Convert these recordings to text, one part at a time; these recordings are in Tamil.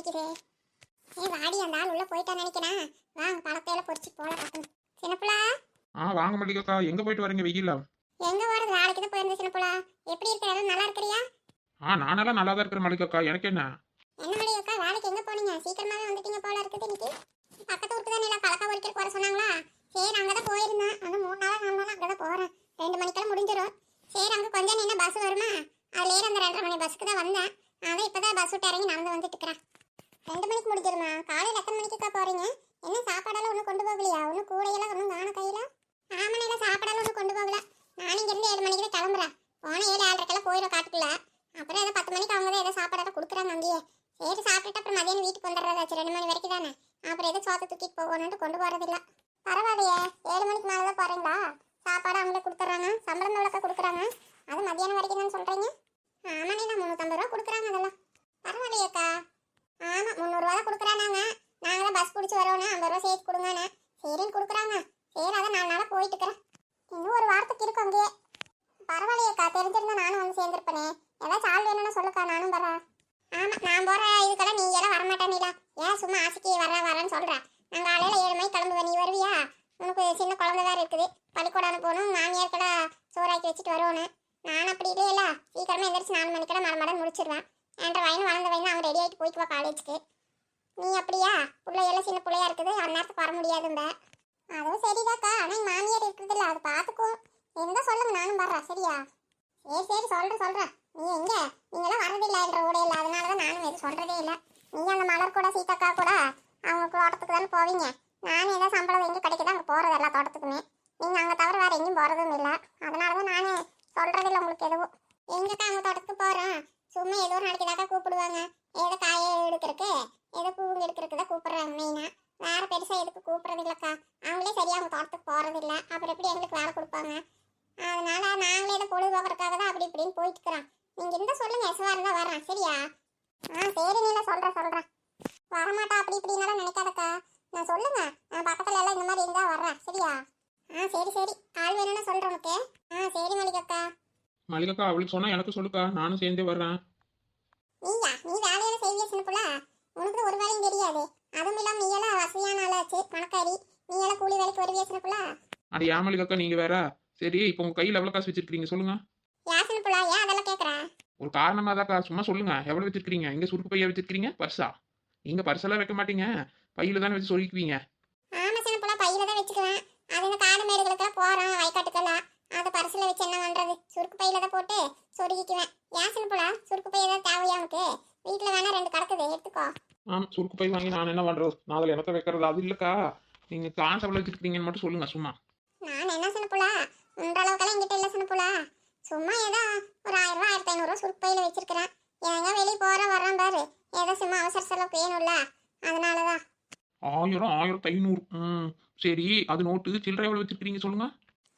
அடிக்குது. வாடி அந்த ஆள் உள்ள போயிட்டான்னு நினைக்கிறேன். வாங்க பழத்தையில பொறிச்சு போல டக்குன்னு. சின்னப்புலா வாங்க மல்லிகாக்கா, எங்க போயிட்டு வரீங்க வெயில்ல? எங்க போறது, வேலைக்கு தான் போயிருந்த. சின்னப்புலா எப்படி இருக்க, எல்லாம் நல்லா இருக்கிறியா? நானெல்லாம் நல்லா தான் இருக்கிறேன் மல்லிகாக்கா. எனக்கு என்ன? என்ன மளிகைக்கா, வேலைக்கு எங்க போனீங்க? சீக்கிரமாவே வந்துட்டீங்க போல இருக்குது. இன்னைக்கு பக்கத்து ஊருக்கு தான் இல்லை பழக்க பொறிக்கிறதுக்கு வர சொன்னாங்களா? சரி அங்கதான் போயிருந்தேன். அங்க 3 நாளா 4 நாளா அங்கதான் போறேன். 2 மணிக்கெல்லாம் முடிஞ்சிடும். சரி அங்க கொஞ்சம் நின்று பஸ் வருமா, அதுல ஏற அந்த 2:30 மணி பஸ்ஸுக்கு தான் வந்தேன். அதான் இப்பதான் பஸ் விட்டு இறங்கி நடந்து வந்துட்டு இருக்கிறேன். 2 மணிக்கு முடிஞ்சிருமா? காலையில் எத்தனை மணிக்குக்கா போறீங்க? என்ன சாப்பாடெல்லாம் ஒன்றும் கொண்டு போகலையா? ஒன்றும் கூடையெல்லாம் ஒன்றும் காண கையில? ஆமனையில சாப்பாடெல்லாம் ஒன்றும் கொண்டு போகல. நான் இங்கேருந்து 7 மணிக்கு தான் கிளம்புறேன். போன 7-7:30 போயிடும் காட்டுக்குள்ள. அப்புறம் ஏதோ 10 மணிக்கு அவங்க தான் ஏதோ சாப்பாடெல்லாம் கொடுக்குறாங்க அங்கேயே. சரி சாப்பிட்டுட்டு அப்புறம் மதியானம் வீட்டுக்கு வந்துடுறதாச்சு. 2 மணி வரைக்கும் தானே. அப்புறம் ஏதோ சோத்தை தூக்கிட்டு போகணுன்ட்டு கொண்டு போறதில்ல. பரவாயில்லையே, 7 மணிக்கு மேலே தான் போறீங்களா? சாப்பாடு அவங்களே கொடுத்துட்றாங்க. சம்பளம் எவ்வளோக்கா கொடுக்குறாங்க? அது மதியானம் வரைக்கும் தான் சொல்றீங்க. ஆமாண்ணே, நான் 350 ரூபா கொடுக்குறாங்க. அதெல்லாம் பரவாயில்லையேக்கா. ஆமா 300 ரூபா தான் கொடுக்குறாங்க. நாங்க தான் பஸ் பிடிச்சி வரோன்னு 50 ரூபா சேர்த்து கொடுங்கண்ணே. சரின்னு கொடுக்குறாங்க. சரி அதான் 4 நாளாக போயிட்டு இருக்கிறேன். இன்னும் ஒரு வாரத்துக்கு இருக்கும் அங்கேயே. பரவாயில்லையேக்கா, தெரிஞ்சிருந்தா நானும் வந்து சேர்ந்துருப்பேனே. ஏதாச்சும் ஆள் வேணும்னு சொல்லுக்கா, நானும் வரேன். ஆமா நான் போற இதுக்கெல்லாம் நீ எல்லாம் வரமாட்டேன்னிலா. ஏன் சும்மா ஆசைக்கு வரேன்னு சொல்றேன். நான் காலையில 7 மணிக்கு கிளம்புவேன். நீ வருவியா? உனக்கு சின்ன குழந்தை வேற இருக்குது. பள்ளிக்கூடம் அனுப்பணும். மாமியார்க்கெல்லாம் சோறாக்கி வச்சுட்டு வருவோன்னு. நான் அப்படி இல்லையில சீக்கிரமா எந்திரிச்சு 4 மணிக்கெல்லாம் மரமடன் முடிச்சிடுவேன். 2.5 வயசு வளர்ந்த வயசு அவன் ரெடி ஆகிட்டு போய்க்குவா காலேஜுக்கு. நீ அப்படியா? பிள்ளையெல்லாம் சின்ன பிள்ளையா இருக்குது, அந்நேரத்துக்கு வர முடியாதும்ப. அதுவும் சரிதாக்கா. ஆனால் எங்கள் மாமியார் இருக்குது இல்லை, அது பார்த்துக்கும். இருந்தால் சொல்லுங்க, நானும் வர்றேன். சரியா? சரி சொல்கிறேன். நீ எங்க நீங்களாம் வரதில்லைன்ற கூட இல்லை, அதனால தான் நானும் எதுவும் சொல்கிறதே இல்லை. நீங்கள் அந்த மலர் கூட சீதாக்கா கூட அவங்க தோட்டத்துக்கு தானே போவீங்க. நானும் ஏதோ சம்பளம் எங்கே கிடைக்குதோ அங்கே போகிறது எல்லா தோட்டத்துக்குமே. நீங்கள் அங்கே தவிர வேறு எங்கேயும் போகிறதும் இல்லை. அதனால தான் நானும் சொல்கிறதில்ல உங்களுக்கு எதுவும். எங்கக்கா அவங்க தோட்டத்துக்கு போகிறோம். சும்மா ஏதோ ஒரு நாளைக்கு தாக்கா கூப்பிடுவாங்க. ஏதோ காயை எடுக்கிறதுக்கு ஏதோ பூவுங்க எடுக்கிறதுக்கு தான் கூப்பிட்றாங்க மெயினாக. வேறு பெருசாக எதுக்கு கூப்பிட்றதில்லக்கா. அவங்களே சரியாக அவங்க தோட்டத்துக்கு போகிறதில்ல. அப்புறம் எப்படி எங்களுக்கு வேலை கொடுப்பாங்க? அதனால நாங்களே இதை பொழுதுபோக்குறதுக்காக தான் அப்படி இப்படின்னு போயிட்டு இருக்கிறோம். நீங்கள் இருந்தால் சொல்லுங்கள், எசுவாக இருந்தால் வரேன். சரியா? சரி நீல சொல்கிறேன். வரமாட்டா அப்படி இப்படின்னாலும் நினைக்காதக்கா. நான் சொல்லுங்க, நான் பக்கத்துல எல்லாம் இந்த மாதிரி இருந்தால் வர்றேன். சரியா? சரி ஆள் வேணும்னா சொல்கிறேன் உனக்கு. சரி மல்லிகாக்கா. மல்லிகாக்கா அவளுக்கு சொன்னா எனக்கு சொல்லுக்கா, நானும் சேர்ந்தே வர்றேன். நீ வேலையில செய்விய சின்னப்புல, உனக்கு ஒரு வேலையும் தெரியாது. அதுவும் இல்லாமல் நீ எல்லாம் வசதியான ஆளாச்சு, பணக்காரி. நீ எல்லாம் கூலி வேலைக்கு வருவிய சின்னப்புல. அது ஏன் மல்லிகாக்கா நீங்க வேற? சரி இப்போ உங்க கையில் எவ்வளோ காசு வச்சிருக்கீங்க சொல்லுங்க. ஏன் சின்னப்புல, ஏன் அதெல்லாம் கேட்குறேன்? ஒரு காரணமா தாக்கா, சும்மா சொல்லுங்க. எவ்வளோ வச்சிருக்கீங்க? இங்கே சுருக்கு பையா வச்சிருக்கீங்க, பர்ஸா? நீங்க பர்ஸெல்லாம் வைக்க மாட்டீங்க, பையில தானே வச்சு சொல்லிக்குவீங்க. ஆமா சின்னப்புல, பையில தான் வச்சுக்குவேன். அது இந்த காடு மேடுகளுக்கெல்லாம் போகிறோம், வயக்காட்டுக்கெல்லாம். அதை பரிசில் வச்சு என்ன பண்ணுறது? சுருக்கு பையில தான் போட்டு சொருகிக்குவேன். ஏன் சின்னப்புல, சுருக்கு பை ஏதாவது தேவையா உனக்கு? வீட்டில் வேணா 2 கிடக்குது, எடுத்துக்கோ. சுருக்கு பை வாங்கி நான் என்ன பண்ணுறது? நான் அதில் என்னத்தை வைக்கிறது? அது இல்லைக்கா, நீங்கள் காசு எவ்வளோ வச்சிருக்கீங்கன்னு மட்டும் சொல்லுங்க சும்மா. நான் என்ன சின்னப்புல, உன்ற அளவுக்கெல்லாம் என்கிட்ட இல்லை சின்னப்புல. சும்மா ஏதோ ஒரு 1000 ரூபா 1500 ரூபா சுருக்கு பையில வச்சிருக்கிறேன். எங்க வெளியே போகிறேன் வர்றேன் பாரு, ஏதோ சும்மா அவசர செலவுக்கு வேணும்ல, அதனால தான். 1000 1500. சரி, அது நோட்டு. சில்லறை எவ்வளோ வச்சிருக்கீங்க சொல்லுங்க.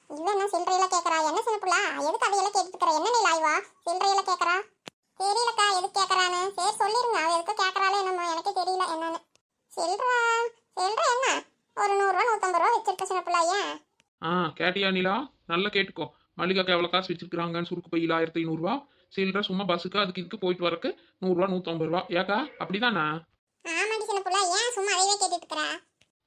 இவன் என்ன சில்லறையெல்லாம் கேட்குறா? என்ன சின்னப்புல, எதுக்கு அதையெல்லாம் கேட்டுக்கிற? என்ன நீ லாய்வா சில்லறையெல்லாம் கேட்குறா? தெரியலக்கா எதுக்கு கேட்குறான்னு. சரி சொல்லிருங்க, அவள் எதுக்கு கேட்குறாளே என்னமோ, எனக்கே தெரியல என்னன்னு. சில்லறை என்ன, ஒரு 100 ரூபா 150 ரூபா வச்சிருக்க சின்னப்புல. ஏன்? கேட்டியா நீலா? நல்லா கேட்டுக்கோ. மல்லிகாக்கா எவ்வளோ காசு வச்சிருக்காங்கன்னு சுருக்கு பையில் 1500 ரூபா. சில்லறை சும்மா பஸ்ஸுக்கு அதுக்கு இதுக்கு போயிட்டு வரக்கு 100 ரூபா 150 ரூபா. ஏக்கா அப்படிதானே? ஆமாடி சின்னப்புல, ஏன் சும்மா அதையே கேட்டுட்டு இருக்கிறா?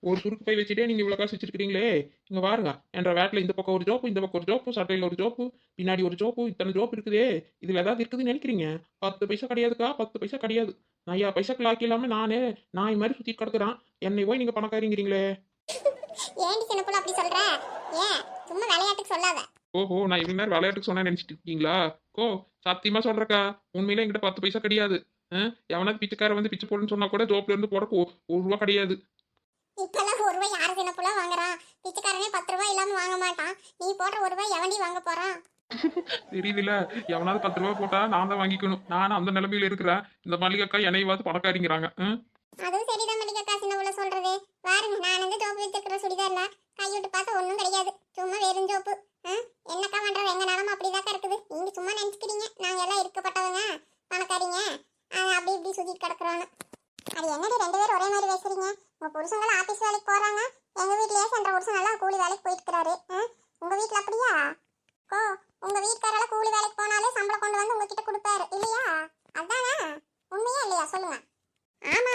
ஒரு சுருக்கு பை வச்சுட்டே நீங்கள் இவ்வளோ காசு வச்சிருக்கீங்களே. இங்கே பாருங்க, என்ற வேட்டில் இந்த பக்கம் ஒரு ஜோப்பு, இந்த பக்கம் ஒரு ஜோப்பு, சட்டையில் ஒரு ஜோப்பு, பின்னாடி ஒரு ஜோப்பு, இத்தனை ஜோப்பு இருக்குதே. இதில் ஏதாவது இருக்குதுன்னு நினைக்கிறீங்க? 10 பைசா கிடையாதுக்கா, 10 பைசா கிடையாது. நான் 5 பைசாக்கு லாக்கி இல்லாமல் நானே நான் மாதிரி சுற்றி கிடக்குறான். என்னை போய் நீங்கள் பணக்காரிங்கிறீங்களே. ஏன்டி சின்னப்புல அப்படி சொல்ற? ஏன் சும்மா விளையாட்டுக்கு சொல்லாத. ஓஹோ, நான் இவ்வளோ நேரம் விளையாட்டுக்கு சொன்னா நினைச்சிட்டு இருக்கீங்களா? சத்தியமா சொல்றக்கா, உண்மையிலே என்கிட்ட 10 பைசா கிடையாது. எவனாவது பிச்சைக்கார வந்து பிச்சை போடுன்னு சொன்னா கூட ஜோப்ல இருந்து போட 1 ரூபா கிடையாது. இப்பெல்லாம் 1 ரூபாய் யாரு சின்னப்புல வாங்குறான்? பிச்சைக்காரனே 10 ரூபாய் இல்லாம வாங்க மாட்டான். நீ போடுற 1 ரூபாய் எவன்டி வாங்க போறான்? தெரியுதுல, எவனாவது 10 ரூபா போட்டா நான் தான் வாங்கிக்கணும். நானும் அந்த நிலைமையில இருக்கிறேன். இந்த மல்லிகாக்கா என்னையவாது பணக்காரிங்கிறாங்க. அதுவும் சரிதான் மல்லிகாக்கா சின்னப்புல சொல்றது. பாருங்க, நான் வந்து ஜோப்பு வச்சிருக்கிற சுடிதார்ல கைவிட்டு பார்த்தா ஒன்றும் கிடையாது. சும்மா வெறும் ஜோப்பு. என்னக்கா பண்றது? எங்க நிலம அப்படிதாக்கா இருக்குது. நீங்க சும்மா நினைச்சுக்கிறீங்க நாங்க எல்லாம் இருக்கப்பட்டவங்க பணக்காரிங்க, அப்படி இப்படி சுத்திட்டு கிடக்குறோன்னு. அது என்னடி 2 பேரும் ஒரே மாதிரி பேசுறீங்க? உங்க புருஷங்களும் ஆபீஸ் வேலைக்கு போறாங்க, எங்க வீட்லயே சென்ற புருஷன் எல்லாம் கூலி வேலைக்கு போயிட்டு இருக்கிறாரு. உங்க வீட்டுல அப்படியா? உங்க வீட்டுக்காரால கூலி வேலைக்கு போனாலே சம்பளம் கொண்டு வந்து உங்ககிட்ட கொடுப்பாரு இல்லையா? அதானே உண்மையா இல்லையா சொல்லுங்க. ஆமா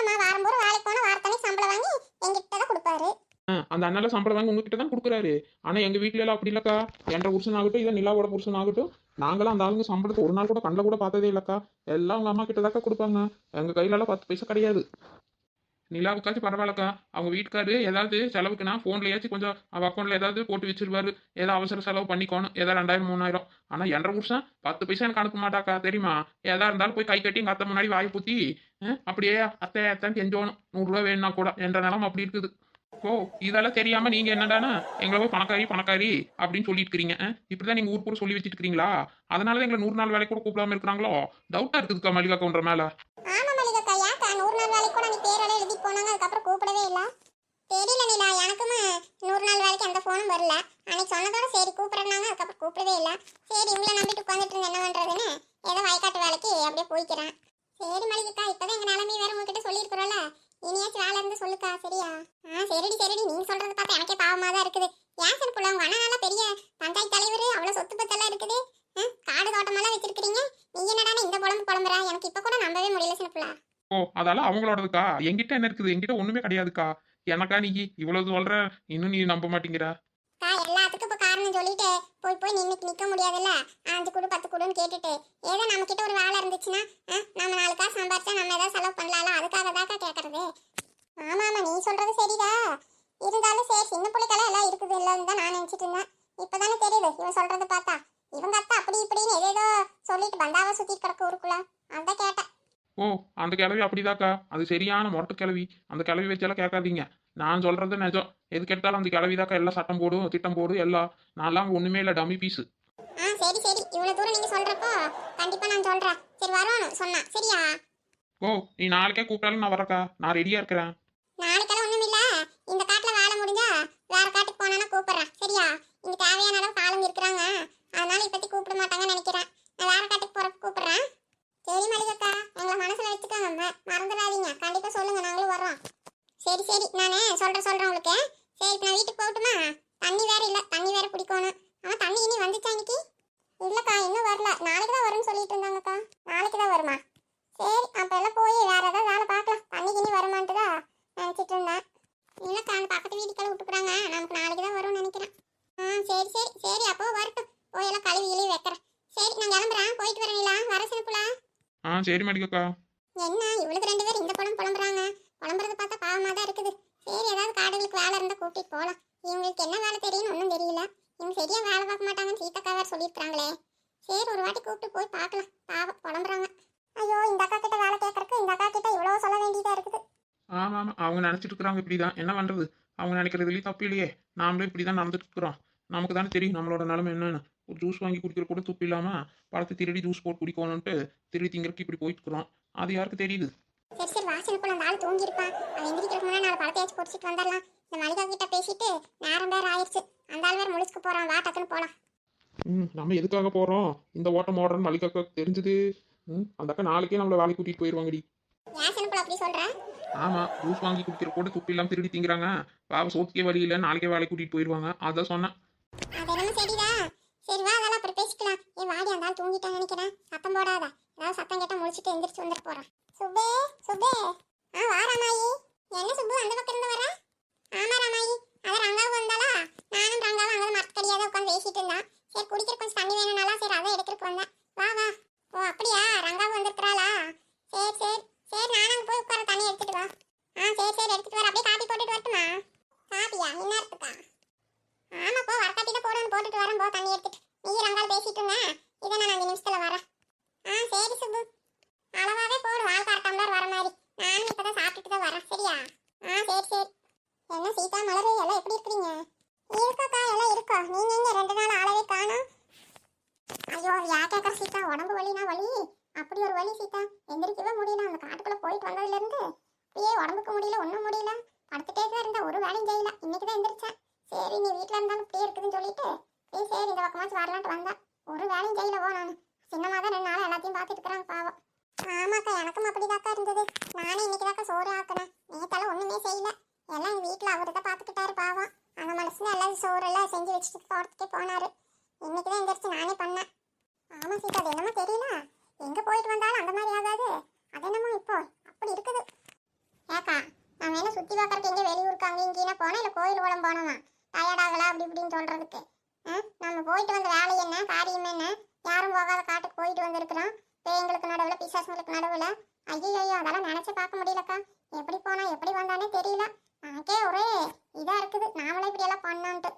கொடுப்பாரு. அந்த அண்ணால சம்பளம் வாங்கி உங்ககிட்ட தான் கொடுக்குறாரு. ஆனா எங்க வீட்ல எல்லாம் அப்படி இல்லக்கா. என்ற புருஷன் ஆகட்டும் இல்ல நிலாவோட புருஷன் ஆகட்டும், நாங்களாம் அந்த ஆளுங்க சம்பளத்தை ஒரு நாள் கூட கண்ணில் கூட பார்த்ததே இல்லக்கா. எல்லாம் உங்க அம்மா கிட்ட தாக்கா கொடுப்பாங்க. எங்க கையில எல்லாம் 10 பைசா கிடையாது. நிலாவுக்காச்சும் பரவாயில்லக்கா. அவங்க வீட்டுக்காரு ஏதாவது செலவுக்குன்னா ஃபோன்லயாச்சும் கொஞ்சம் அவ அக்கௌண்ட்ல ஏதாவது போட்டு வச்சிருவாரு. ஏதோ அவசர செலவு பண்ணிக்கோணும். ஏதோ 2000 3000. ஆனா என்ற புருஷன் 10 பைசா எனக்கு அனுப்ப மாட்டாக்கா தெரியுமா? ஏதா இருந்தாலும் போய் கை கட்டி எங்க அத்தை முன்னாடி வாய் பூத்தி அப்படியே அத்தை அத்தைன்னு கெஞ்சோணும். 100 ரூபா வேணும்னா கூட என்ற நிலம் அப்படி இருக்குது. ஓ, இதெல்லாம் தெரியாம நீங்க என்னடானா எங்களை போய் பணக்காரி பணக்காரி அப்படின்னு சொல்லிட்டு இருக்கிறீங்க. இப்படிதான் நீங்க ஊர் பூரா சொல்லி வச்சுட்டு இருக்கீங்களா? அதனாலதான் எங்களை 100 நாள் வேலை கூட கூப்பிடாம இருக்கிறாங்களோ? டவுட்டா இருக்குதுக்கா மல்லிகா கவுண்டர் மேல. ஆமா மல்லிகாக்கா, ஏக்கா 100 நாள் வேலைக்கு கூட நீ பேரெல்லாம் எழுதி போனாங்க, அதுக்கப்புறம் கூப்பிடவே இல்ல. தெரியல நிலா, எனக்குமே 100 நாள் வேலைக்கு எந்த ஃபோனும் வரல. அன்னைக்கு சொன்னதோட சரி கூப்பிடுறாங்க, அதுக்கப்புறம் கூப்பிடவே இல்ல. சரி இவங்கள நம்பிட்டு உட்காந்துட்டு இருந்த என்ன பண்றதுன்னு ஏதோ வயக்காட்டு வேலைக்கு அப்படியே போய்க்கிறேன். சரி மல்லிகாக்கா, இப்பதான் எங்க நிலைமை வேற உங்ககிட்ட சொல்லியிருக்கிறோம்ல, இனியாச்சும் வேலை இருந்து சொல்லுக்கா சரியா? சரிடி சரிடி, நீங்க சொல்றது பார்த்தா எனக்கே பாவமா தான் இருக்குது. ஏன் சார் புள்ள, உங்க அண்ணனால பெரிய பஞ்சாயத்து தலைவர், அவ்வளவு சொத்து பத்தெல்லாம் இருக்குது, காடு தோட்டமெல்லாம் வச்சிருக்கீங்க, நீங்க என்னடானே இந்த புலம்புறா? எனக்கு இப்ப கூட நம்பவே முடியல சின்னப்புள்ள. ஓ, அதெல்லாம் அவங்களோடதுக்கா. என்கிட்ட என்ன இருக்குது? என்கிட்ட ஒண்ணுமே கிடையாதுக்கா. எனக்கா நீ இவ்வளவு சொல்ற, இன்னும் நீ நம்ப மாட்டேங்கிற. எல்லாத்துக்கும் இப்ப காரணம் சொல்லிட்டு போய் போய் நிக்க முடியாதுல்ல. 5 குடு 10 குடுன்னு கேட்டுட்டு ஏதோ நம்ம கிட்ட ஒரு வேலை இருந்துச்சுன்னா நம்ம 4 காசு சம்பாரிச்சா நம்ம ஏதாவது செலவு பண்ணலாம்ல, அதுக்காக தாக்கா கேட்கறது. ஆமா ஆமா, நீ சொல்றது சரிதா. இருந்தாலும் சரி, சின்ன பிள்ளைக்கெல்லாம் எல்லாம் இருக்குது இல்லன்னு தான் நான் நினைச்சிட்டு இருந்தேன். இப்பதானே தெரியுது இவன் சொல்றது பார்த்தா. இவங்க அத்தா அப்படி இப்படின்னு ஏதேதோ சொல்லிட்டு பந்தாவா சுத்திட்டு கிடக்கு ஊருக்குள்ள, அதான் கேட்டேன். ஓ, அந்த கிழவி அப்படிதாக்கா. அது சரியான முரட்டு கிழவி. அந்த கிழவி வச்செல்லாம் கேட்காதீங்க. நான் சொல்றது நிஜம். எது கேட்டாலும் அந்த கிழவிதாக்கா எல்லாம் சட்டம் போடும் திட்டம் போடும் எல்லாம். நான்லாம் ஒண்ணுமே இல்லை, டம்மி பீஸு. சரி சரி, இவ்வளவு தூரம் நீங்க சொல்றப்போ கண்டிப்பா நான் சொல்றேன். சரி வரணும் சொன்னா சரியா? ஓ, நீ நாளைக்கே கூப்பிட்டாலும் நான் வரக்கா. நான் ரெடியா இருக்கிறேன். நாளைக்கெல்லாம் ஒண்ணும் இல்ல, இந்த காட்டுல வேலை முடிஞ்சா வேற காட்டுக்கு போனா கூப்பிடுறேன் சரியா? இங்க தேவையான அளவுக்கு ஆளுங்க இருக்கிறாங்க, அதனால இப்பத்தி கூப்பிட மாட்டாங்கன்னு நினைக்கிறேன். நான் வேற காட்டுக்கு போறப்ப கூப்பிடுறேன். சரி மளிகக்கா, எங்களை மனசுல வச்சுக்கோங்க, மறந்துடாதீங்க, கண்டிப்பா சொல்லுங்க, நாங்களும் வர்றோம். சரி சரி, நானே சொல்றேன் உங்களுக்கு. சரி இப்ப நான் வீட்டுக்கு போகட்டுமா? தண்ணி வேற இல்ல, தண்ணி வேற பிடிக்கணும். ஆனா தண்ணி இனி வந்துச்சா இன்னைக்கு? இல்லக்கா இன்னும் வரல, நாளைக்கு தான் வரும்னு சொல்லிட்டு இருந்தாங்கக்கா. நாளைக்கு தான் வருமா? சரி அப்ப எல்லாம் போய் வேற ஏதாவது வேலை பார்க்கலாம். தண்ணிக்கு இனி வருமான்ட்டு தான் நினைச்சிட்டு இருந்தேன். இல்லக்கா அந்த பக்கத்து வீட்டுக்கெல்லாம் விட்டுக்குறாங்க, நமக்கு நாளைக்கு தான் வரும்னு நினைக்கிறேன். சரி சரி சரி, அப்போ வரட்டும், போய் எல்லாம் கழுவி கிளி வைக்கிறேன். சரி நான் கிளம்புறேன், போயிட்டு வரீங்களா? வர சின்னப்புல. சரி மடிக்கக்கா. என்ன இவளுக்கு 2 பேர் இந்த புலம்புறாங்க? புலம்புறது பார்த்தா பாவமா தான் இருக்குது. சரி ஏதாவது காடுகளுக்கு வேலை இருந்தா கூட்டிட்டு போகலாம். இவங்களுக்கு என்ன வேலை தெரியும்னு ஒன்றும் தெரியல. இவங்க சரியா வேலை பார்க்க மாட்டாங்கன்னு சீதாக்கா வேற சொல்லியிருக்காங்களே. சரி ஒரு வாட்டி கூப்பிட்டு போய் பார்க்கலாம். பாவம் புலம்புறாங்க. ஐயோ, இந்த அக்கா கிட்ட வேலை கேட்கறக்கு இந்த அக்கா கிட்ட இவ்வளவு சொல்ல வேண்டியதா இருக்குது. ஆமா ஆமா, அவங்க நினைச்சிட்டு இருக்கிறாங்க இப்படிதான். என்ன பண்றது? அவங்க நினைக்கிறதுலயும் தப்பு இல்லையே. நாமளும் இப்படிதான் நடந்துட்டு இருக்கிறோம். நமக்கு தானே தெரியும் நம்மளோட நிலைமை என்னன்னு. ஒரு ஜூஸ் வாங்கி குடிக்கிற கூட துப்பு இல்லாம பழத்தை திருடி ஜூஸ் போட்டு குடிக்கணும்ட்டு திருடி திங்கிறக்கு இப்படி போயிட்டு இருக்கிறோம். அது யாருக்கு தெரியுது? சரி சரி வாசனை போல அந்த ஆள் தூங்கி இருப்பான். அவன் எந்திரிக்கிறதுக்கு முன்னாடி 4 பழத்தையாச்சும் பொடிச்சிட்டு வந்துடலாம். இந்த மளிகா கிட்ட பேசிட்டு நேரம் வேற ஆயிடுச்சு. அந்த ஆள் வேற முழிச்சுக்கு போறான், வா டக்குன்னு போலாம். நம்ம எதுக்காக போறோம்? இந்த ஓட்டம் ஓடுறன்னு மல்லிகாக்கா தெரிஞ்சது. அந்த அக்கா நாளைக்கே நம்மள வேலைக்கு கூட்டிட்டு போயிருவாங்கடி. வாசனை போல அப்படி சொல்றேன். ஆமா, ஜூஸ் வாங்கி குடிக்கிற கூட துப்பு இல்லாம திருடி திங்கிறாங்க. பாவ சோத்துக்கே வழி இல்லை, நாளைக்கே வேலைக்கு கூட்டிட்டு போயிருவாங்க. அதான் சொன்னேன். அது என்னமோ சரிடா. சரி வா, அதெல்லாம் அப்புறம் பேசிக்கலாம். வாடி, அந்த ஆள் தூங்கிட்டான்னு நினைக்கிறேன். சத்தம் போடாத, ஏதாவது சத்தம் கேட்டா முடிச்சுட்டு எந்திரிச்சு வந்துட்டு போறான். சுபே சுபே. வா ராமாயி. என்ன சுப்பு அந்த பக்கம் இருந்து வர? ஆமா ராமாயி, அதான் ரங்காவும் வந்தாளா, நானும் ரங்காவும் அங்கே மரத்தடியாக உட்காந்து பேசிட்டு இருந்தான். சரி குடிக்கிற கொஞ்சம் தண்ணி வேணும்னாலா, சரி அதை எடுத்துட்டு வந்தேன். வா வா. ஓ அப்படியா, ரங்காவும் வந்திருக்கிறாளா? சரி சரி சரி, நானும் அங்கே போய் உட்கார தண்ணி எடுத்துட்டு வா. சரி சரி எடுத்துட்டு வர. அப்படியே காப்பி போட்டுட்டு வரட்டுமா? காப்பியா இந்நேரத்துக்கா? ஆமா போ, வர காப்பி தான் போடணும், போட்டுட்டு வரேன். போ தண்ணி எடுத்துட்டு. நீ ரங்கால் பேசிட்டு இருந்தேன், இதை நான் 5 நிமிஷத்துல வரேன். சரி சுப்பு, அளவாவே போடு, வாழ்க்கை 1/2 டம்ளர் வர மாதிரி. நானும் இப்பதான் சாப்பிட்டுட்டு தான் வரேன் சரியா? சரி சரி. என்ன சீதா மலரு எல்லாம் எப்படி இருக்கிறீங்க? இருக்கோக்கா, எல்லாம் இருக்கோ. நீங்க எங்க 2 நாள் ஆளவே காணோம்? ஐயோ யா கேட்கற சீதா, உடம்பு வலினா வலி, அப்படி ஒரு வலி சீதா. எந்திரிக்கவே முடியல. அந்த காட்டுக்குள்ள போயிட்டு வந்ததுல இருந்து அப்படியே உடம்புக்கு முடியல, ஒன்றும் முடியல. படுத்துட்டே தான் இருந்தா, ஒரு வேலையும் செய்யல. இன்னைக்கு தான் எந்திரிச்சேன். சரி நீ வீட்டில் இருந்தாலும் இப்படியே இருக்குதுன்னு சொல்லிட்டு சரி இந்த பக்கமாச்சும் வரலான்ட்டு வந்தேன். ஒரு வேலையும் செய்யல. போ நான் சின்னமாக தான் 2 நாள் எல்லாத்தையும் பார்த்துட்டு இருக்கிறாங்க பாவம். ஆமாக்கா, எனக்கும் அப்படிதாக்கா இருந்தது. நானே இன்னைக்கு தாக்கா சோறு ஆக்குனேன். நேத்தெல்லாம் ஒன்றுமே செய்யல. எல்லாம் எங்கள் வீட்டில் அவரு தான் பார்த்துக்கிட்டாரு பாவம். அந்த மனுஷன் எல்லாம் சோறெல்லாம் செஞ்சு வச்சுட்டு தோட்டத்துக்கே போனாரு. இன்னைக்கு தான் எந்திரிச்சு நானே பண்ணேன். ஆமாம் சீதா, அது என்னமோ தெரியல, எங்கே போயிட்டு வந்தாலும் அந்த மாதிரி ஆகாது. அது என்னமோ இப்போ அப்படி இருக்குது. ஏக்கா நாங்கள் என்ன சுற்றி பார்க்கறதுக்கு எங்கே வெளியூருக்கு அங்கே இங்கேனா போனோம், இல்லை கோயில் குளம் போனோமா டயர்டாகலாம் அப்படி இப்படின்னு சொல்கிறதுக்கு. நம்ம போயிட்டு வந்த வேலை என்ன காரியம் என்ன, யாரும் போகாத காட்டுக்கு போயிட்டு வந்திருக்கிறோம். பேய்களுக்கு நடுவில் பிசாசுங்களுக்கு நடுவில். ஐயோ அதெல்லாம் நினச்சி பார்க்க முடியலக்கா. எப்படி போனா எப்படி வந்தானே தெரியல. எனக்கே ஒரே இதாக இருக்குது, நாமளே இப்படியெல்லாம் பண்ணோன்ட்டு.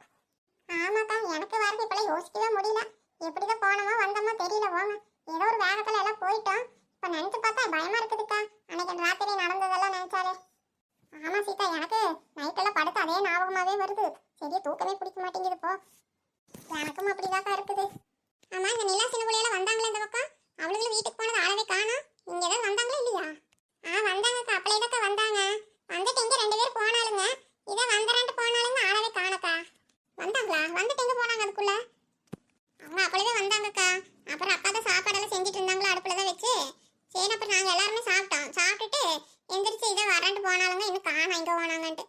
ஆமாக்கா, எனக்கு வரது இப்பெல்லாம் யோசிக்கவே முடியல. எப்படிதான் போனோமா வந்தோமா தெரியல. போங்க ஏதோ ஒரு வேகத்தில் எல்லாம் போயிட்டோம். இப்போ நினச்சி பார்த்தா பயமா இருக்குதுக்கா. அன்னைக்கு ராத்திரி நடந்ததெல்லாம் நினைச்சாலே. ஆமா சீதா, எனக்கு நைட்டெல்லாம் படுத்து அதே ஞாபகமாவே வருது. சரியா தூக்கமே பிடிக்க மாட்டேங்குது. போ, எனக்கும் அப்படிதாக்கா இருக்குது. ஆமா, இந்த நிலா சின்ன பிள்ளையெல்லாம் வந்தாங்களே இந்த பக்கம், அவளுங்களும் வீட்டுக்கு போனது ஆளவே காணோம். இங்க ஏதாவது வந்தாங்களா இல்லையா? வந்தாங்கக்கா, அப்படியேதாக்கா வந்தாங்க. வந்துட்டு இங்க 2 பேர் போனாலுங்க, இதை வந்துறான்ட்டு போனாலுங்க, ஆளவே காணக்கா. வந்தாங்களா? வந்துட்டு எங்க போனாங்க அதுக்குள்ள? அவங்க அப்படியே வந்தாங்கக்கா. அப்புறம் அப்பா தான் சாப்பாடெல்லாம் செஞ்சுட்டு இருந்தாங்களா அடுப்புல தான் வச்சு. சரி, அப்புறம் நாங்க எல்லாருமே சாப்பிட்டோம். சாப்பிட்டுட்டு எந்திரிச்சு இதை வரேன்ட்டு போனாலுங்க, இன்னும் காணோம் எங்க போனாங்கன்ட்டு.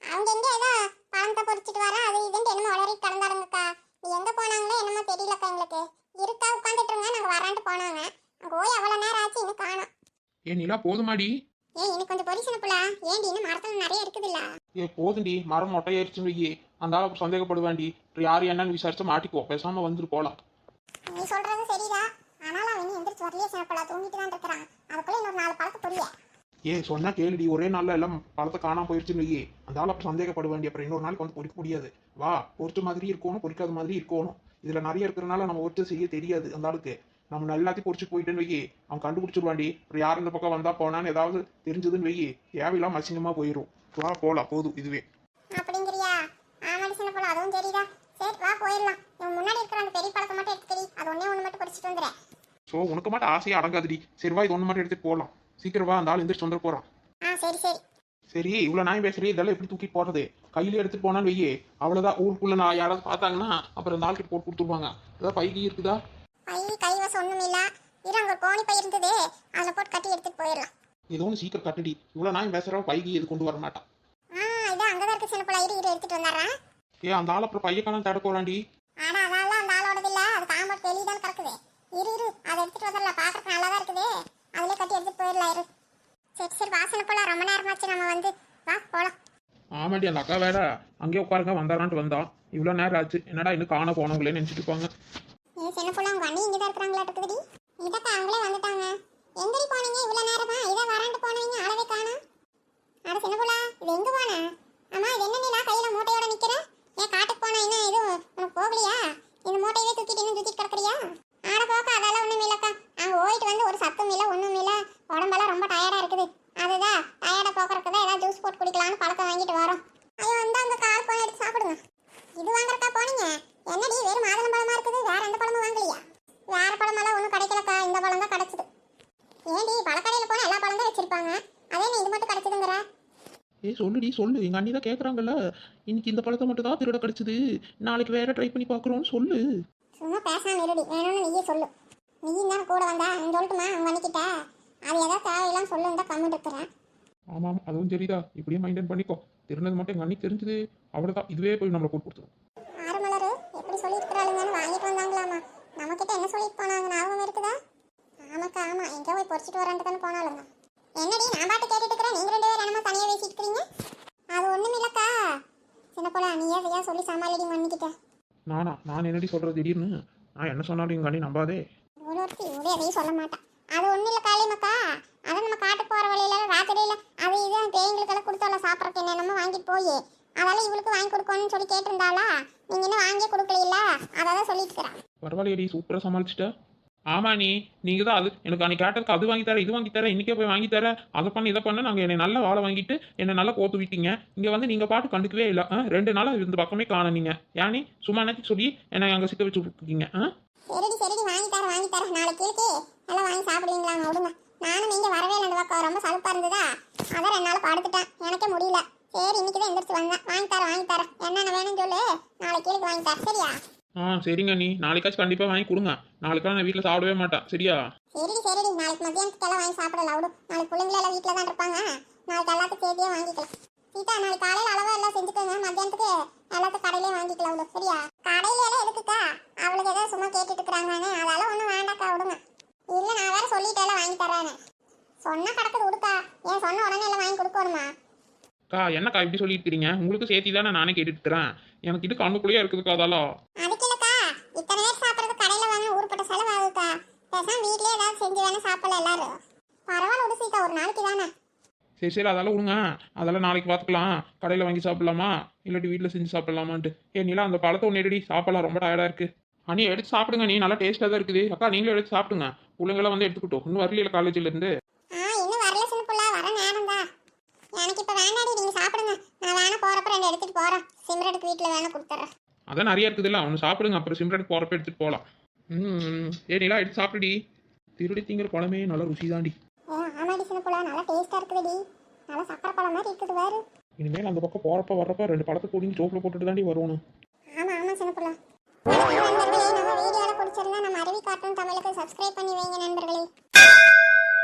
அவங்க எங்க ஏதோ பழத்தை பொறிச்சிட்டு வர அது இதுன்னு என்னமோ வளரிட்டு கிடந்தாருங்கக்கா. எங்க போனாங்களோ என்னமோ தெரியலக்கா. எங்களுக்கு இருக்கா உட்காந்துட்டு இருங்க, நாங்க வரான்ட்டு போனாங்க. அங்க போய் அவ்வளவு நேரம் ஆச்சு, இன்னும் காணோம். ஏ நிலா போதுமாடி? இன்னும் கொஞ்சம் பொரிசன புள்ள. ஏண்டி இன்னும் மரத்துல நிறைய இருக்குதுல்ல? போதுண்டி, மரம் மொட்டையாயிருச்சுன்னு வையே, அந்த ஆளுக்கு சந்தேகப்படுவாண்டி. யார் என்னன்னு விசாரிச்சு மாட்டிக்கோ, பேசாம வந்துட்டு போலாம். நீ சொல்றது சரிதான். ஆனாலும் அவன் எந்திரிச்சு வரலையே சின்னப்பளா, தூங்கிட்டு தான் இருக்கிறான். அதுக்குள்ள இன்னொரு 4 பழத்தை பொரிய. சொன்னா கேளுடி, ஒரே நாள்ல எல்லாம் பழத்தை காணாம போயிருச்சுன்னு வையே, அந்த ஆள் அப்புறம் சந்தேகப்படுவாண்டி. அப்புறம் இன்னொரு நாளைக்கு வந்து பொறிக்க முடியாது. வா, பொறிச்ச மாதிரி இருக்கணும், பொறிக்காத மாதிரி இருக்கணும். இதுல நிறைய இருக்கிறனால நம்ம ஒருத்தர் செய்ய தெரியாது அந்த ஆளுக்கு. நம்ம எல்லாத்தையும் பொறிச்சு போயிட்டேன்னு வையே, அவன் கண்டுபிடிச்சிருவாண்டி. அப்புறம் யார் இந்த பக்கம் வந்தா போனான்னு ஏதாவது தெரிஞ்சதுன்னு வையே, தேவையில்லாம அசிங்கமா போயிடும். வா போலாம், போதும் இதுவே. அப்படிங்கறியா? ஆமாடி சின்னப்பளா, அதுவும் சரிதான். சரி வா போயிடலாம். இவன் முன்னாடி இருக்கிற அந்த பெரிய பழத்தை மட்டும் எடுத்துக்கடி. அது ஒண்ணு மட்டும் பொறிச்சிட்டு வந்துடுறேன். உனக்கு மட்டும் ஆசையா அடங்காதுடி. சரி வா, இது ஒண்ணு மட்டும் எடுத்துட்டு போலாம். சீக்கிரம் வா, அந்த ஆள் எந்திரிச்சு வந்துட போறான். சரி சரி சரி, இவ்வளவு நாய் பேசுறேன், இதெல்லாம் எப்படி தூக்கிட்டு போறது? கையில எடுத்துட்டு போனான்னு வையே, அவ்வளவுதான். ஊருக்குள்ள நான் யாராவது பார்த்தாங்கன்னா அப்புறம் இந்த ஆளுக்கு போட்டு கொடுத்துருவாங்க. ஏதாவது பைகி இருக்குதா? கைவசம் ஒண்ணும் இல்ல. அங்க கோணி பை இருந்தது, அதுல போட்டு கட்டி எடுத்துட்டு போயிடலாம். ஏதோ ஒன்று சீக்கிரம் கட்டுடி. இவ்வளவு நாய் பேசுறவ பைகி இது கொண்டு வர மாட்டான். இது அங்கதான் இருக்கு சின்னப்பளா, இரு எடுத்துட்டு வந்துடுறேன். அந்த ஆள் அப்புறம் பையக்கான தட போறாண்டி. ஆனா அதெல்லாம் அந்த ஆளோடது இல்ல, அது காம்பவுண்ட் வெளியே தான் கிடக்குது. இரு அதை எடுத்துட்டு வந்துடலாம். பாக்குறதுக்கு நல்லாதான் இருக்குது, அதுல கட்டி எடுத்துட்டு போயிடலாம். இரு. சரி வாசனை போல, ரொம்ப நேரமாச்சு நம்ம வந்து. வா போலாம். ஆமாண்டி, அந்த அக்கா வேற அங்கேயே உட்காருங்க வந்தாரான்ட்டு வந்தான். இவ்வளவு நேரம் ஆச்சு, என்னடா இன்னும் காண போனவங்களே நினைச்சிட்டு இருப்பாங்க. சின்ன போல உங்க அண்ணி இங்கதான் இருக்கிறாங்களா இருக்குதுடி? இதக்கா அவங்களே வந்துட்டாங்க. எங்கடி போனீங்க இவ்வளவு நேரமா? இதை வரான்ட்டு போனீங்க, ஆளவே காணோம். அட சின்ன போல, இது எங்க போன? ஆமா, இது என்ன நீலா கையில மூட்டையோட நிக்கிற? ஏன் காட்டுக்கு போனா என்ன இது உனக்கு போகலையா? இந்த மூட்டையவே தூக்கிட்டு இன்னும் தூக்கிட்டு கிடக்குறியா? ஆட போக்க அதெல்லாம் ஒண்ணும் இல்லக்கா. அங்க போயிட்டு வந்து ஒரு சத்தம் இல்ல ஒண்ணும் இல்ல. உடம்பெல்லாம் ரொம்ப டயர்டா இருக்குது. அதுதான் டயர்டா போக்குறதுக்கு ஏதாவது ஜூஸ் போட்டு குடிக்கலாம்னு பழத்தை வாங்கிட்டு வரோம். ஐயோ வந்து அங்க கால் போய் எடுத்து சாப்பிடுங்க. இது வாங்குறக்கா போனீங்க? என்னடி வெறும் மாதுளம்பழமா இருக்குது, வேற எந்த பழமும் வாங்கலையா? வேற பழமெல்லாம் ஒன்றும் கிடைக்கலக்கா, இந்த பழம் தான் கிடைச்சது. ஏண்டி பழக்கடையில் போனால் எல்லா பழம் தான் வச்சிருப்பாங்க, அதே நீ இது மட்டும் கிடைச்சதுங்கிற? சொல்லுடி சொல்லு, எங்க அண்ணி தான் கேட்குறாங்கல்ல. இன்னைக்கு இந்த பழத்தை மட்டும் தான் திருட கிடைச்சது, நாளைக்கு வேற ட்ரை பண்ணி பார்க்குறோன்னு சொல்லு. சும்மா பேசாம இருடி, வேணும்னு நீயே சொல்லு. நீ தான் கூட வந்தா நீ சொல்லட்டுமா அவங்க அன்னிக்கிட்ட? அது ஏதாவது தேவையெல்லாம் சொல்லுன்னு தான் கம்மிட்டு இருக்கிறேன். ஆமாம், அதுவும் சரிதா. இப்படியே மெயின்டைன் பண்ணிக்கோ. திருநது மட்டும் எங்கள் அன்னைக்கு தெரிஞ்சது அவ்வளோதான். இதுவே போய் நம்மளை போட்டு கொடுத்துரும். ஆறுமலரு எப்படி சொல்லியிருக்கிறாளுங்கன்னு வாங்கிட்டு வந்தாங்களாமா. நம்மக்கிட்ட என்ன சொல்லிட்டு போனாங்க ஞாபகம் இருக்குதா? ஆமாக்கா ஆமா, எங்கே போய் பொறிச்சிட்டு வரேன்ட்டு தானே போனாலுங்க. என்னடி நான் பாட்டு கேட்டுட்டு இருக்கிறேன், நீங்கள் 2 பேரும் என்னமா தனியாக பேசிட்டு இருக்கிறீங்க? அது ஒன்றும் இல்லைக்கா. சின்ன போல நீயே ஏன் சொல்லி சமாளிடி பண்ணிக்கிட்ட? நான் என்னடி சொல்கிறது திடீர்னு? நான் என்ன சொன்னாலும் எங்கள் அண்ணி நம்பாதே. ஒருத்தி இவ்வளோ எதையும் சொல்ல மாட்டேன். அது ஒன்றும் இல்லை காளியம்மாக்கா. அதை நம்ம காட்டுக்கு போகிற வழியில ராத்திரியில் அது இது பேய்களுக்கெல்லாம் கொடுத்தோம்ல சாப்பிட்றதுக்கு என்னென்னமோ வாங்கிட்டு போய் அதெல்லாம் இவளுக்கு வாங்கி கொடுக்கணும்னு சொல்லி கேட்டிருந்தாளா? நீங்கள் இன்னும் வாங்கி கொடுக்கல, அதான் சொல்லிட்டு இருக்கிறான். பரவாயில்லையடி, சூப்பராக சமாளிச்சிட்ட. ஆமா, நீங்கள் தான் அது எனக்கு அன்னைக்கு கேட்டதுக்கு அது வாங்கி தரேன் இது வாங்கி தரேன் இன்றைக்கே போய் வாங்கி தரேன் அதை பண்ணி இதை பண்ண நாங்கள் என்னை நல்லா வாழை வாங்கிட்டு என்னை நல்லா கோத்து விட்டீங்க. இங்கே வந்து நீங்கள் பாட்டு கண்டுக்கவே இல்லை. 2 நாளாக இந்த பக்கமே காண நீங்கள் யானி சும்மா என்னச்சு சொல்லி என்னை அங்கே சிக்க வச்சு விட்டுருக்கீங்க. சரிடி வாங்கி தரேன். நாளைக்கு இருக்கு எல்லாம் வாங்கி சாப்பிடுவீங்களா? விடுங்க. நானும் நீங்கள் வரவே இல்லை, அந்த பக்கம் ரொம்ப சலுப்பாக இருந்ததா, அதான் 2 நாள் படுத்துட்டேன், எனக்கே முடியல. சரி இன்னைக்கு தான் எந்திரிச்சு வந்தேன். வாங்கி தரேன் என்னென்ன வேணும்னு சொல்லு, நாளைக்கு கீழே வாங்கி தரேன். சரியா? சரிங்க நீ நாளைக்காச்சும் கண்டிப்பாக வாங்கி கொடுங்க. நாளைக்கெல்லாம் நான் வீட்டில் சாப்பிடவே மாட்டேன். சரியா? சரிடி நாளைக்கு மத்தியானத்துக்கெல்லாம் வாங்கி சாப்பிடலாம். விடு, நாளைக்கு பிள்ளைங்கள எல்லாம் வீட்டில் தான் இருப்பாங்க. நாளைக்கு எல்லாத்துக்கும் சேர்த்தியே வாங்கிக்கலாம். சீதா நாளைக்கு காலையில் அளவாக எல்லாம் செஞ்சுக்கோங்க, மத்தியானத்துக்கு எல்லாத்துக்கும் கடையிலே வாங்கிக்கலாம். விடு சரியா? கடையில எல்லாம் எதுக்குக்கா? அவளுக்கு ஏதாவது சும்மா கேட்டுட்டு இருக்கிறாங்க, அதெல்லாம் ஒன்றும் வேண்டாக்கா, விடுங்க. இல்லை நான் வேற சொல்லிட்டேன் வாங்கி தரேன்னு. சொன்னா கிடக்குது உடுக்கா. ஏன் சொன்ன உடனே எல்லாம் வாங்கி கொடுக்கணுமா? அக்கா என்னக்கா இப்படி சொல்லிட்டு இருக்கிறீங்க? உங்களுக்கு சேர்த்தி தானே நானே கேட்டுட்டு இருக்கிறேன். எனக்கு இது கண்ணுக்குள்ளேயே இருக்குதுக்கா அதெல்லாம். அதுக்கு இல்லக்கா, இத்தனை பேர் சாப்பிட்றது கடையில் வாங்க ஊருப்பட்ட செலவாகுக்கா. பேசாம வீட்லயே ஏதாவது செஞ்சு வேணா சாப்பிடலாம் எல்லாரும். பரவாயில்ல விடு சீதா, ஒரு நாளைக்கு தானே. சரி சரி அதெல்லாம் விடுங்க. அதெல்லாம் நாளைக்கு பார்த்துக்கலாம். கடையில் வாங்கி சாப்பிடலாமா இல்லாட்டி வீட்டில் செஞ்சு சாப்பிடலாமான்ட்டு. நிலா அந்த பழத்தை ஒன்று எடுடி, சாப்பிடலாம். ரொம்ப டயர்டாக இருக்கு. அண்ணி எடுத்து சாப்பிடுங்க. நீ நல்லா டேஸ்ட்டாக தான் இருக்குது. அக்கா நீங்களும் எடுத்து சாப்பிடுங்க. பிள்ளைங்களாம் வந்து எடுத்துக்கிட்டோம். இன்னும் வரல காலேஜில் இருந்து. இன்னும் வரல சின்ன புள்ள, வர நேரம் தான். எனக்கு இப்போ வேண்டாடி, நீங்க சாப்பிடுங்க. நான் வேணா போறப்ப 2 எடுத்துட்டு போறேன். சிம்ரனுக்கு வீட்டில் வேணா கொடுத்துட்றேன். அதான் நிறைய இருக்குதுல்ல, ஒன்று சாப்பிடுங்க. அப்புறம் சிம்ரனுக்கு போகிறப்ப எடுத்துகிட்டு போகலாம். நிலா எடுத்து சாப்பிடுடி. திருடி திங்கிற பழமே நல்லா ருசி தாண்டி. ஆமாடி சின்ன புள்ள, நல்லா டேஸ்டா இருக்குதுடி. நல்லா சக்கரை பழம் மாதிரி இருக்குது வேறு. இனிமேல் அந்த பக்கம் போகிறப்ப வர்றப்ப 2 பழத்தை கூடிங்க சோப்பில் போட்டுட்டு தாண்டி வருவணும். ஆமா சின்ன புள்ள. நண்பர்களே, நம்ம வீடியோல பிடிச்சிருந்தா நம்ம அருவி கார்ட்டூன் தமிழுக்கு சப்ஸ்கிரைப் பண்ணி வைங்க நண்பர்களே.